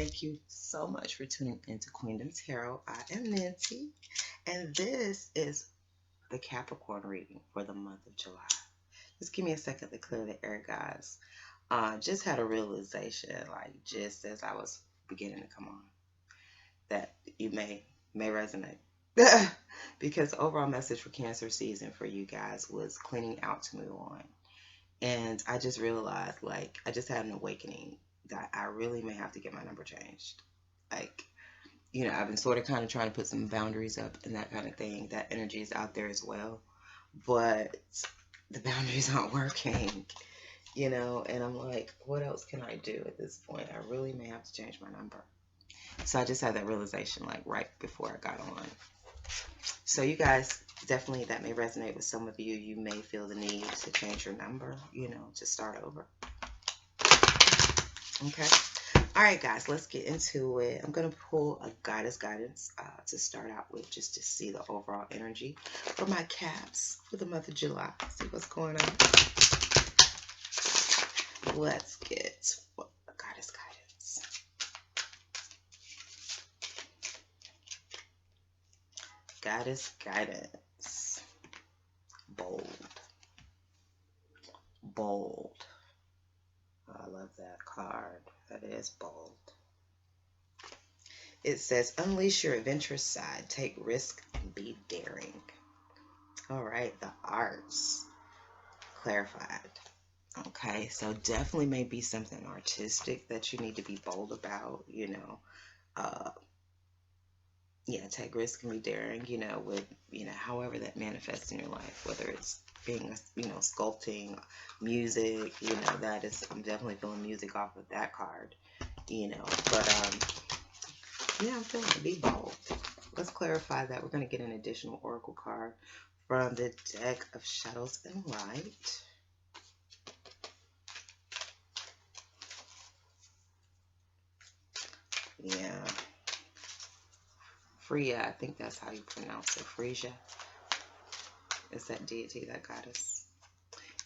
Thank you so much for tuning into Queendom Tarot. I am Ninti, and this is the Capricorn reading for the month of July. Just give me a second to clear the air, guys. Just had a realization, like just as I was beginning to come on, that you may resonate. Because the overall message for Cancer season for you guys was cleaning out to move on. And I just realized, like, I just had an awakening that I really may have to get my number changed. Like, I've been sort of kind of trying to put some boundaries up and that kind of thing. That energy is out there as well. But the boundaries aren't working, and I'm like, what else can I do at this point? I really may have to change my number. So I just had that realization, like, right before I got on. So you guys, definitely that may resonate with some of you. You may feel the need to change your number, to start over. Okay. All right, guys, let's get into it. I'm going to pull a goddess guidance to start out with, just to see the overall energy for my Caps for the month of July. See what's going on. Let's get a goddess guidance. Goddess guidance. Bold. Bold. I love that card. That is bold. It says, unleash your adventurous side. Take risk and be daring. All right, the arts clarified. Okay, so definitely may be something artistic that you need to be bold about, take risk and be daring, with, however that manifests in your life, whether it's being, sculpting, music, that is, I'm definitely feeling music off of that card, but, I'm feeling be bold. Let's clarify that. We're going to get an additional oracle card from the deck of Shadows and Light. Yeah. Freya, I think that's how you pronounce it. Freya is that deity, that goddess.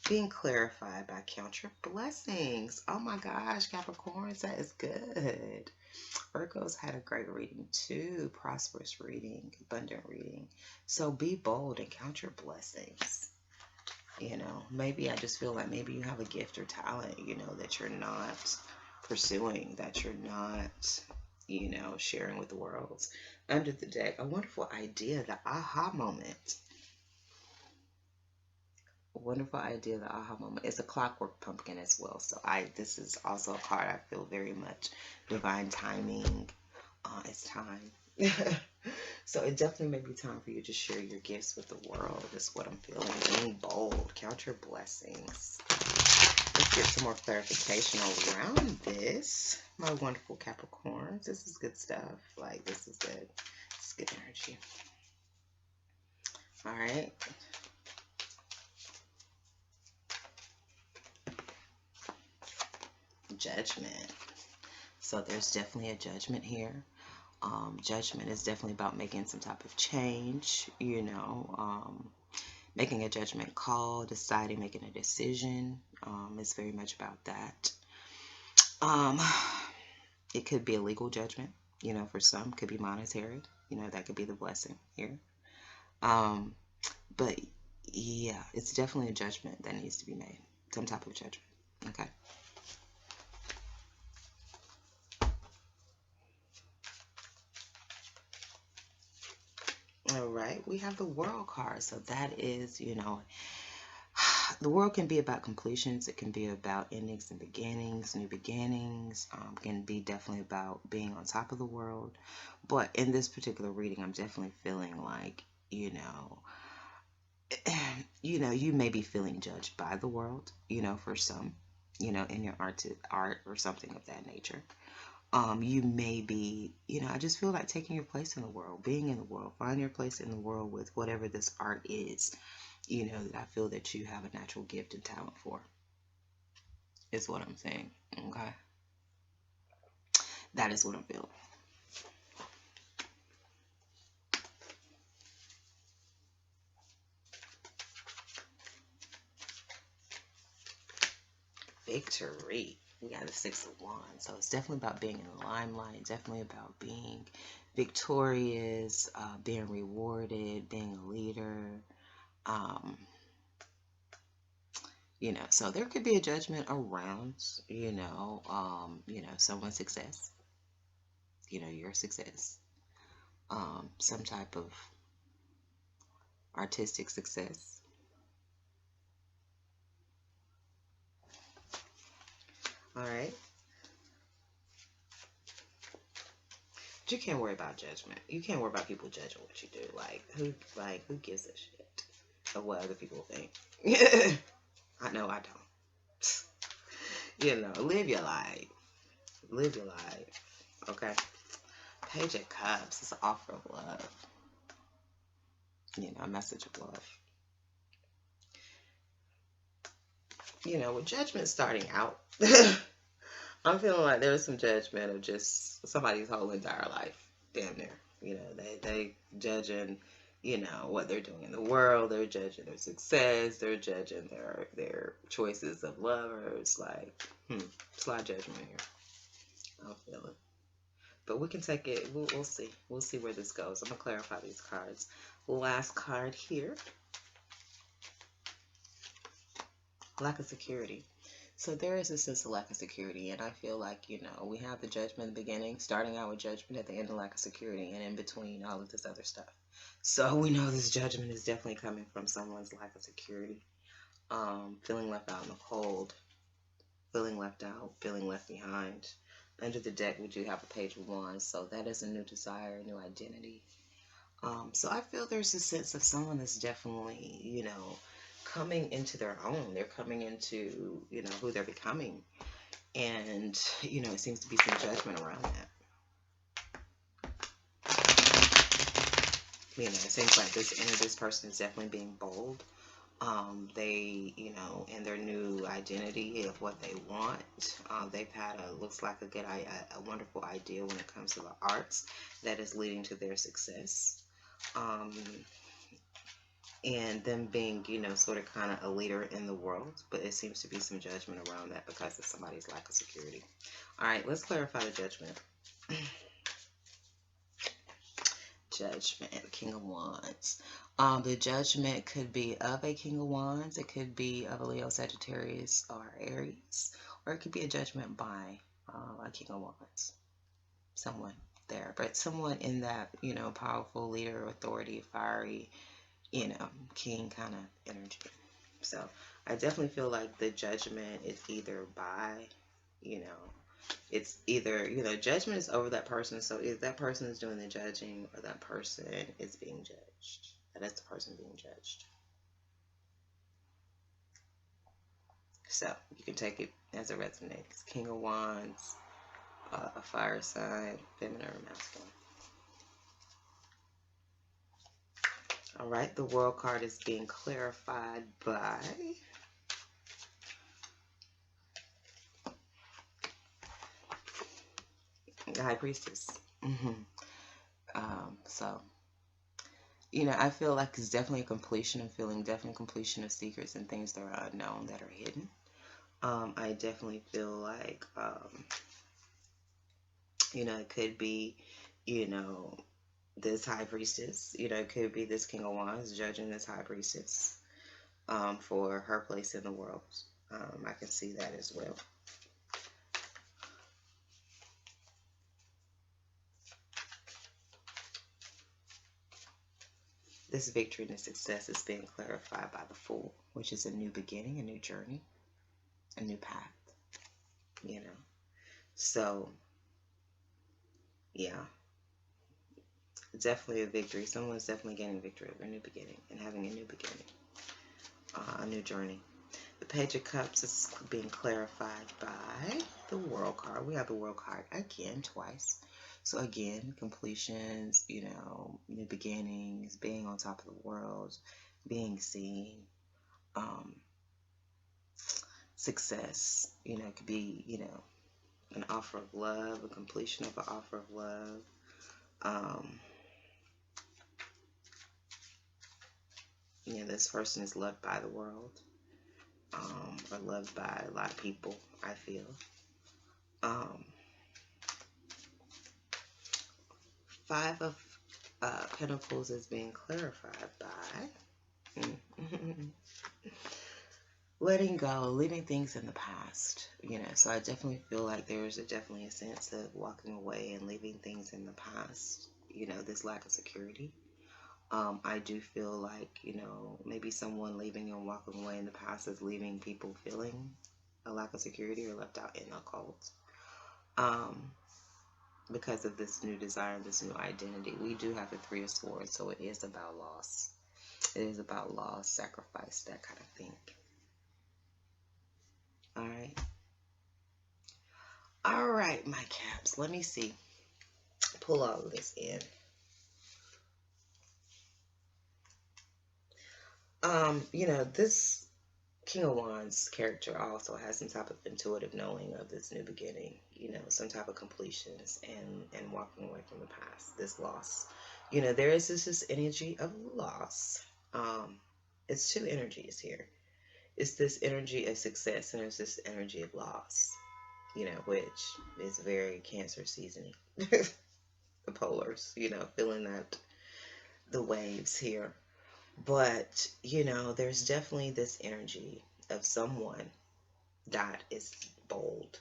Being clarified by count your blessings. Oh my gosh, Capricorns, that is good. Virgos had a great reading too. Prosperous reading, abundant reading. So be bold and count your blessings. Maybe I just feel like maybe you have a gift or talent, that you're not pursuing, that you're not, sharing with the world. Under the deck, a wonderful idea, the aha moment. A wonderful idea, the aha moment. It's a clockwork pumpkin as well. So this is also a card I feel very much divine timing. It's time. So it definitely may be time for you to share your gifts with the world. Is what I'm feeling. Being bold. Count your blessings. Let's get some more clarification around this. My wonderful Capricorns. This is good stuff. Like, this is good. It's good energy. All right. Judgment. So there's definitely a judgment here. Judgment is definitely about making some type of change, making a judgment call, deciding, making a decision. It's very much about that. It could be a legal judgment, for some. Could be monetary, that could be the blessing here. But yeah, it's definitely a judgment that needs to be made. Some type of judgment. Okay. All right, we have the World card. So that is, the world can be about completions. It can be about endings and beginnings, new beginnings. Can be definitely about being on top of the world. But in this particular reading, I'm definitely feeling like, you may be feeling judged by the world, for some, in your art or something of that nature. You may be, I just feel like taking your place in the world, being in the world, find your place in the world with whatever this art is, that I feel that you have a natural gift and talent for, is what I'm saying. Okay. That is what I'm feeling. Victory. We got the Six of Wands. So it's definitely about being in the limelight, definitely about being victorious, being rewarded, being a leader. Um, so there could be a judgment around, someone's success, your success, some type of artistic success. All right. But you can't worry about judgment. You can't worry about people judging what you do. Who gives a shit of what other people think? I know I don't. Live your life. Live your life. Okay. Page of Cups is an offer of love. A message of love. With judgment starting out, I'm feeling like there's some judgment of just somebody's whole entire life, damn near. They judging, what they're doing in the world. They're judging their success. They're judging their choices of lovers. It's a lot of judgment here. I'm feeling. But we can take it. We'll see. We'll see where this goes. I'm gonna clarify these cards. Last card here. Lack of security. So there is a sense of lack of security, and I feel like, we have the judgment in the beginning, starting out with judgment, at the end of lack of security, and in between all of this other stuff. So we know this judgment is definitely coming from someone's lack of security, feeling left out in the cold, feeling left out, feeling left behind. Under the deck, we do have a Page of Wands, so that is a new desire, a new identity. So I feel there's a sense of someone that's definitely, coming into their own. They're coming into, who they're becoming. And, it seems to be some judgment around that. It seems like this person is definitely being bold. They, in their new identity of what they want, they've had looks like a wonderful idea when it comes to the arts that is leading to their success. And them being, sort of kind of a leader in the world, but it seems to be some judgment around that because of somebody's lack of security. All right, let's clarify the judgment. Judgment, King of Wands. The judgment could be of a King of Wands. It could be of a Leo, Sagittarius, or Aries, or it could be a judgment by a King of Wands. Someone there, but someone in that, powerful leader, authority, fiery, king kind of energy. So I definitely feel like the judgment is either by, it's either, judgment is over that person. So if that person is doing the judging or that person is being judged, that is the person being judged. So you can take it as it resonates. King of Wands, a fire sign, feminine or masculine. All right, the World card is being clarified by the High Priestess. So, I feel like it's definitely a completion of feeling, definitely completion of secrets and things that are unknown, that are hidden. I definitely feel like, it could be, this High Priestess, it could be this King of Wands judging this High Priestess for her place in the world. I can see that as well. This victory and this success is being clarified by the Fool, which is a new beginning, a new journey, a new path, So, yeah. Definitely a victory. Someone's definitely getting victory over a new beginning and having a new beginning, a new journey. The Page of Cups is being clarified by the World card. We have the World card again twice. So again, completions, new beginnings, being on top of the world, being seen, success. It could be, an offer of love, a completion of an offer of love. This person is loved by the world, or loved by a lot of people, I feel. Um, Five of Pentacles is being clarified by letting go, leaving things in the past. So I definitely feel like there's definitely a sense of walking away and leaving things in the past. This lack of security. I do feel like, maybe someone leaving and walking away in the past is leaving people feeling a lack of security or left out in a cult. Because of this new desire, this new identity. We do have the Three of Swords, so it is about loss. It is about loss, sacrifice, that kind of thing. All right. All right, my caps. Let me see. Pull all of this in. This King of Wands character also has some type of intuitive knowing of this new beginning, some type of completions and walking away from the past, this loss. There is this energy of loss. It's two energies here. It's this energy of success and it's this energy of loss, which is very Cancer seasoning. The polars, feeling that the waves here. But, there's definitely this energy of someone that is bold,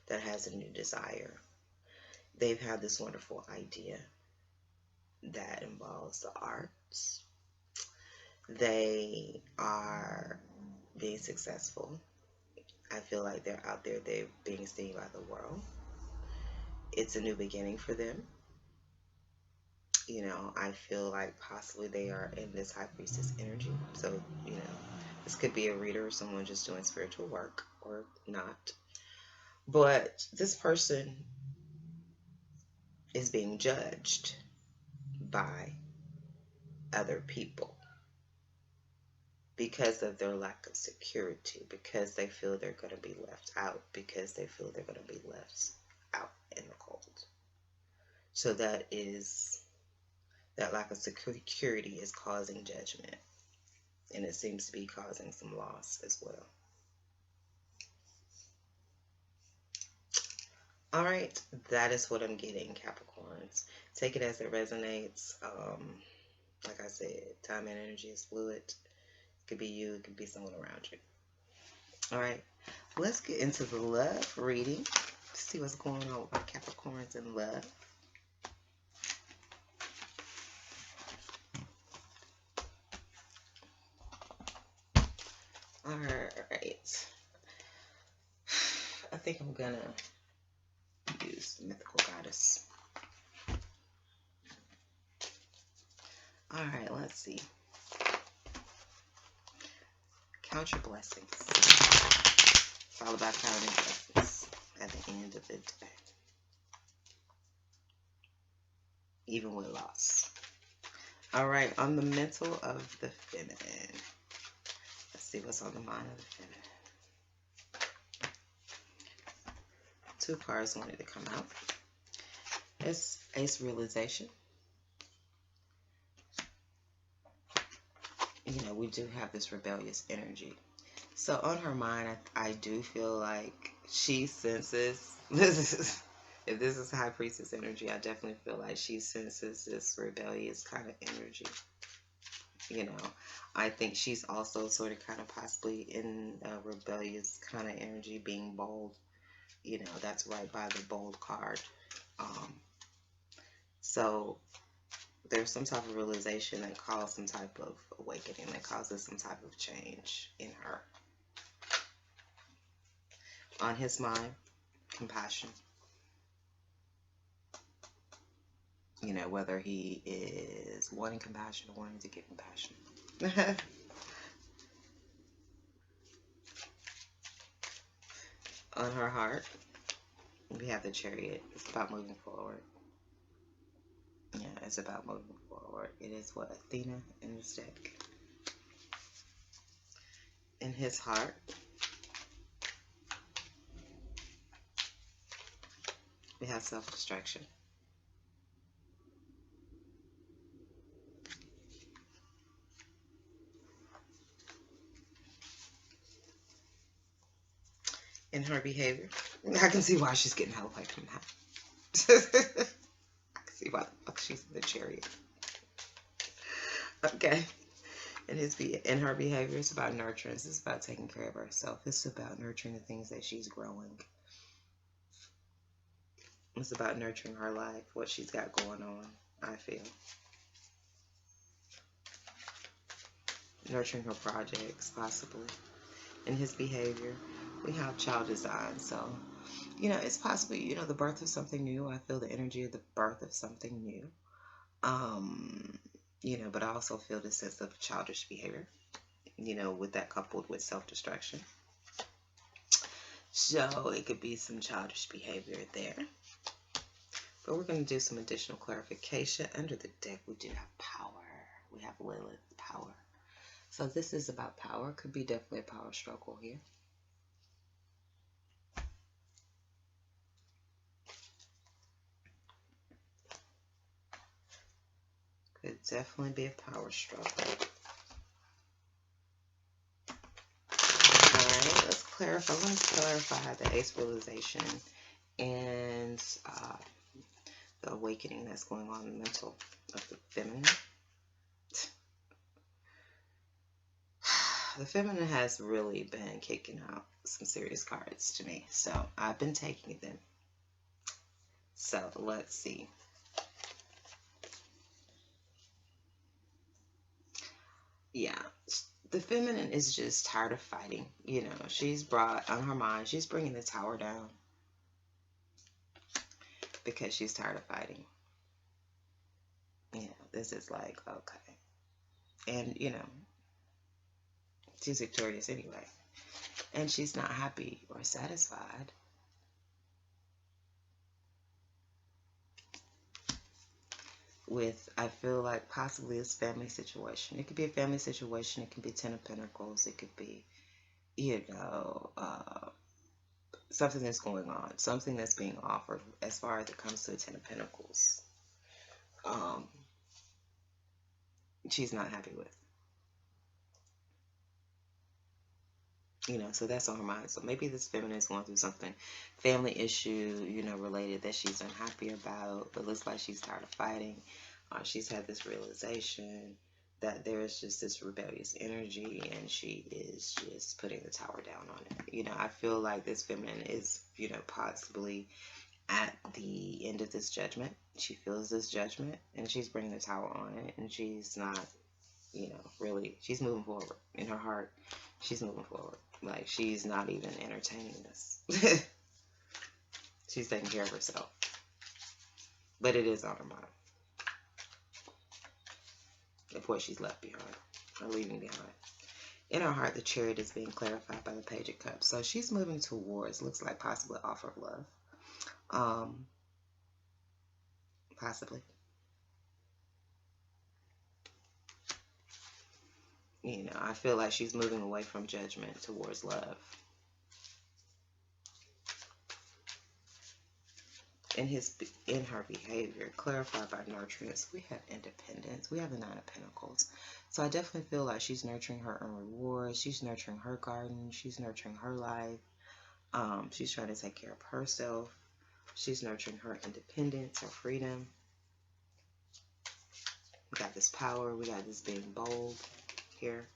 that has a new desire. They've had this wonderful idea that involves the arts. They are being successful. I feel like they're out there, they're being seen by the world. It's a new beginning for them. I feel like possibly they are in this High Priestess energy. So, this could be a reader or someone just doing spiritual work or not. But this person is being judged by other people because of their lack of security, because they feel they're going to be left out, because they feel they're going to be left out in the cold. So that lack of security is causing judgment, and it seems to be causing some loss as well. All right, that is what I'm getting, Capricorns. Take it as it resonates. Like I said, time and energy is fluid. It could be you, it could be someone around you. All right, let's get into the love reading. See what's going on with my Capricorns in love. All right. I think I'm gonna use the Mythical Goddess. All right, let's see. Count your blessings. It's all about counting blessings at the end of the day, even with loss. All right, on the mental of the feminine. Let's see what's on the mind of the feminine. Two cards wanted to come out. It's Ace Realization. We do have this rebellious energy. So on her mind, I do feel like she senses, if this is High Priestess energy, I definitely feel like she senses this rebellious kind of energy. I think she's also sort of kind of possibly in a rebellious kind of energy, being bold. That's right by the bold card. So there's some type of realization that caused some type of awakening, that causes some type of change in her. On his mind, compassion. Whether he is wanting compassion or wanting to get compassion. On her heart, we have the Chariot. It's about moving forward. Yeah, it's about moving forward. It is what Athena in this deck. In his heart, we have self-destruction. in her behavior. I can see why she's getting hella fight from that. I can see why the fuck she's in the chariot. Okay. And in her behavior, it's about nurturing. It's about taking care of herself. It's about nurturing the things that she's growing. It's about nurturing her life, what she's got going on, I feel. Nurturing her projects, possibly. In his behavior, we have child design. So, you know, it's possibly, you know, the birth of something new. I feel the energy of the birth of something new. You know, but I also feel the sense of childish behavior, you know, with that coupled with self-destruction. So it could be some childish behavior there. But we're going to do some additional clarification. Under the deck, we do have power. We have Lilith, power. So this is about power. Could be definitely a power struggle here. Could definitely be a power struggle. Alright, let's clarify. I want to clarify the Ace realization and the awakening that's going on in the mental of the feminine. The feminine has really been kicking out some serious cards to me. So I've been taking them. So let's see. Yeah, the feminine is just tired of fighting. You know, she's brought on her mind, she's bringing the tower down because she's tired of fighting. You know, this is like, okay. And, you know, she's victorious anyway. And she's not happy or satisfied. With, I feel like possibly this family situation. It could be a family situation. It could be 10 of Pentacles. It could be, you know, something that's going on. Something that's being offered as far as it comes to the 10 of Pentacles. She's not happy with. You know, so that's on her mind. So maybe this feminine is going through something, family issue, you know, related that she's unhappy about, but looks like she's tired of fighting. She's had this realization that there is just this rebellious energy, and she is just putting the tower down on it. You know, I feel like this feminine is, you know, possibly at the end of this judgment. She feels this judgment, and she's bringing the tower on it, and she's not, you know, really, she's moving forward. In her heart, she's moving forward. Like, she's not even entertaining this. She's taking care of herself. But it is on her mind. Of what she's left behind. Or leaving behind. In her heart, the Chariot is being clarified by the Page of Cups. So she's moving towards, looks like possibly offer of love. Possibly. You know, I feel like she's moving away from judgment towards love. In her behavior, clarified by nurturance, we have independence. We have the 9 of Pentacles. So I definitely feel like she's nurturing her own rewards. She's nurturing her garden. She's nurturing her life. She's trying to take care of herself. She's nurturing her independence, her freedom. We got this power. We got this being bold here.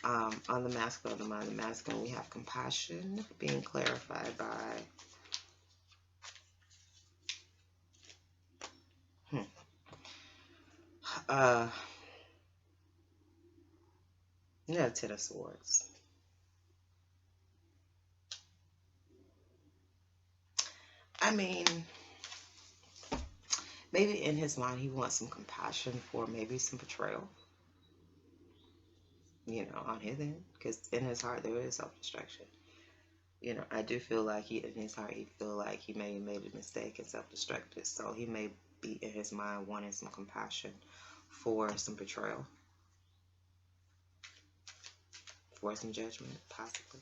On the masculine, the mind, the masculine, we have compassion being clarified by yeah, 10 of Swords. I mean, maybe in his mind he wants some compassion for maybe some betrayal. You know, on his end, because in his heart there is self-destruction. You know, I do feel like in his heart he feel like he may have made a mistake and self-destructed. So he may be in his mind wanting some compassion for some betrayal, for some judgment, possibly.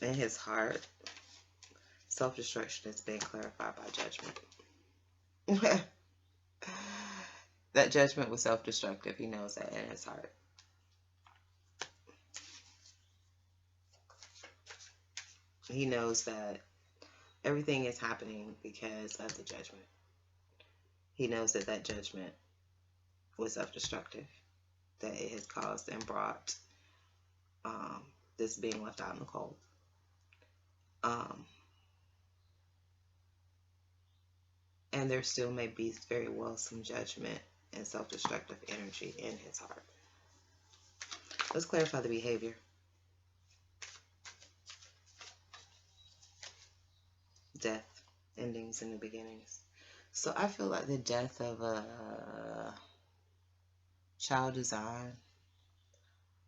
In his heart, self-destruction is being clarified by judgment. That judgment was self-destructive. He knows that in his heart. He knows that everything is happening because of the judgment. He knows that that judgment was self-destructive, that it has caused and brought um, this being left out in the cold. Um, and there still may be very well some judgment and self-destructive energy in his heart. Let's clarify the behavior. Death, endings, and new beginnings. So I feel like the death of a child design,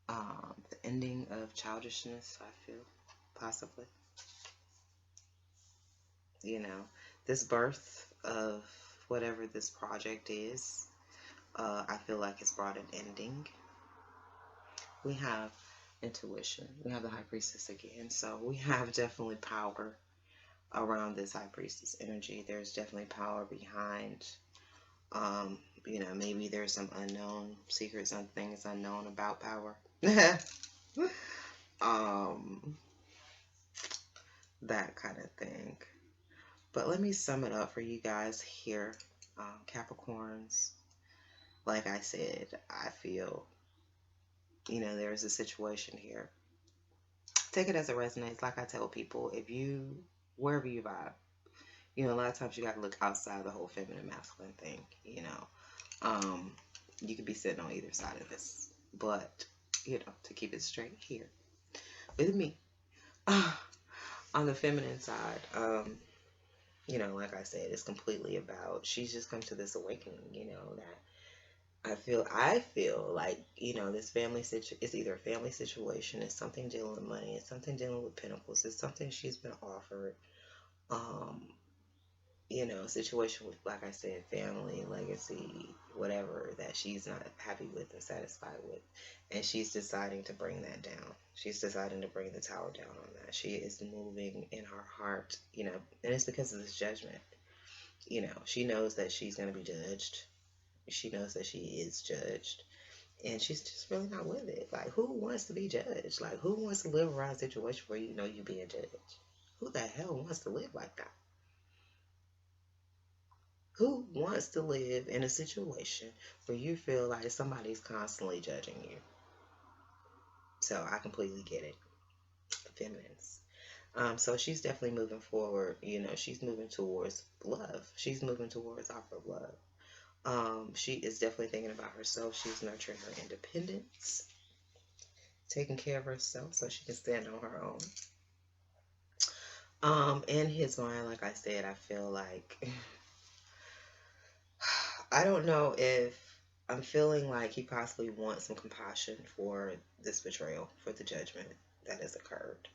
the ending of childishness, I feel, possibly. You know, this birth of whatever this project is, I feel like it's brought an ending. We have intuition. We have the High Priestess again. So we have definitely power around this High Priestess energy. There's definitely power behind, you know, maybe there's some unknown secrets, some things unknown about power. That kind of thing. But let me sum it up for you guys here, Capricorns. Like I said, I feel, you know, there's a situation here. Take it as it resonates. Like I tell people, if you, wherever you vibe, you know, a lot of times you got to look outside the whole feminine masculine thing, you know. You could be sitting on either side of this, but, you know, to keep it straight here with me. On the feminine side, you know, like I said, it's completely about, she's just come to this awakening, you know, that I feel like, you know, this family it's either a family situation, it's something dealing with money, it's something dealing with pentacles, it's something she's been offered, you know, situation with, like I said, family, legacy, whatever, that she's not happy with and satisfied with. And she's deciding to bring that down. She's deciding to bring the tower down on that. She is moving in her heart, you know, and it's because of this judgment. You know, she knows that she's going to be judged. She knows that she is judged. And she's just really not with it. Like, who wants to be judged? Like, who wants to live around a situation where you know you're being judged? Who the hell wants to live like that? Who wants to live in a situation where you feel like somebody's constantly judging you? So I completely get it. Feminines. So she's definitely moving forward. You know, she's moving towards love. She's moving towards offer of love. She is definitely thinking about herself. She's nurturing her independence, taking care of herself so she can stand on her own. In his mind, like I said, I feel like I don't know if I'm feeling like he possibly wants some compassion for this betrayal, for the judgment that has occurred.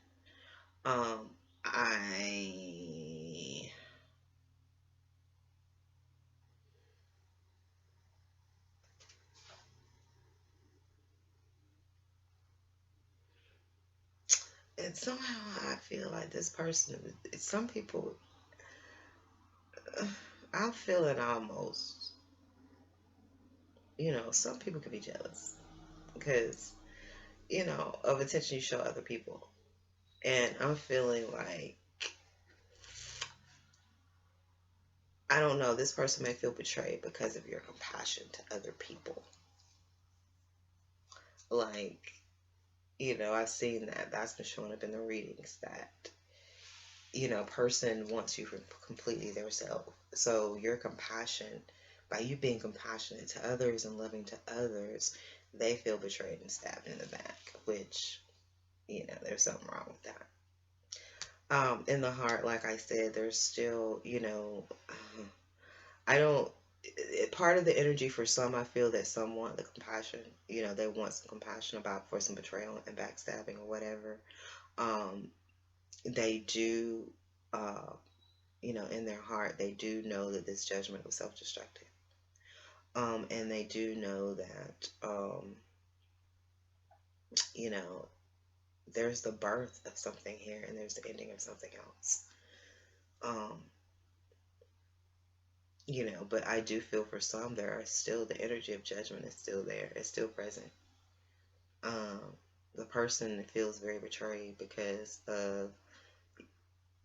And somehow I feel like this person, some people, I'm feeling almost, you know, some people can be jealous because, you know, of attention you show other people. And I'm feeling like, I don't know, this person may feel betrayed because of your compassion to other people. Like, you know, I've seen that. That's been showing up in the readings that, you know, person wants you for completely their self. So your compassion, by you being compassionate to others and loving to others, they feel betrayed and stabbed in the back, which, you know, there's something wrong with that. In the heart, like I said, there's still, you know, I don't, part of the energy for some, I feel that some want the compassion, you know, they want some compassion about for some betrayal and backstabbing or whatever. They do, you know, in their heart, they do know that this judgment was self-destructive. And they do know that, you know, there's the birth of something here and there's the ending of something else. You know, but I do feel for some, there are still, the energy of judgment is still there. It's still present. The person feels very betrayed because of,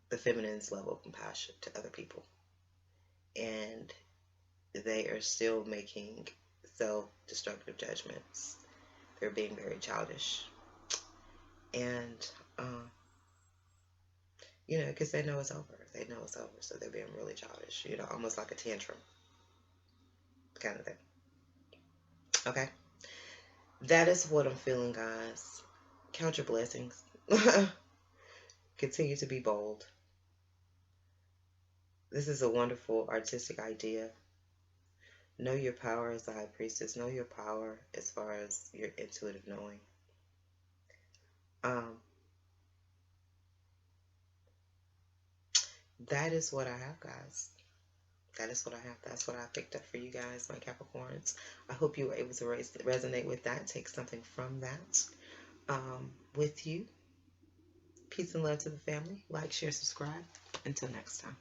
the feminine's level of compassion to other people. And they are still making self-destructive judgments. They're being very childish. And, you know, because they know it's over. They know it's over. So they're being really childish, you know, almost like a tantrum kind of thing. Okay? That is what I'm feeling, guys. Count your blessings. Continue to be bold. This is a wonderful artistic idea. Know your power as the high priestess. Know your power as far as your intuitive knowing. That is what I have, guys. That is what I have. That's what I picked up for you guys, my Capricorns. I hope you were able to resonate with that. Take something from that with you. Peace and love to the family. Like, share, subscribe. Until next time.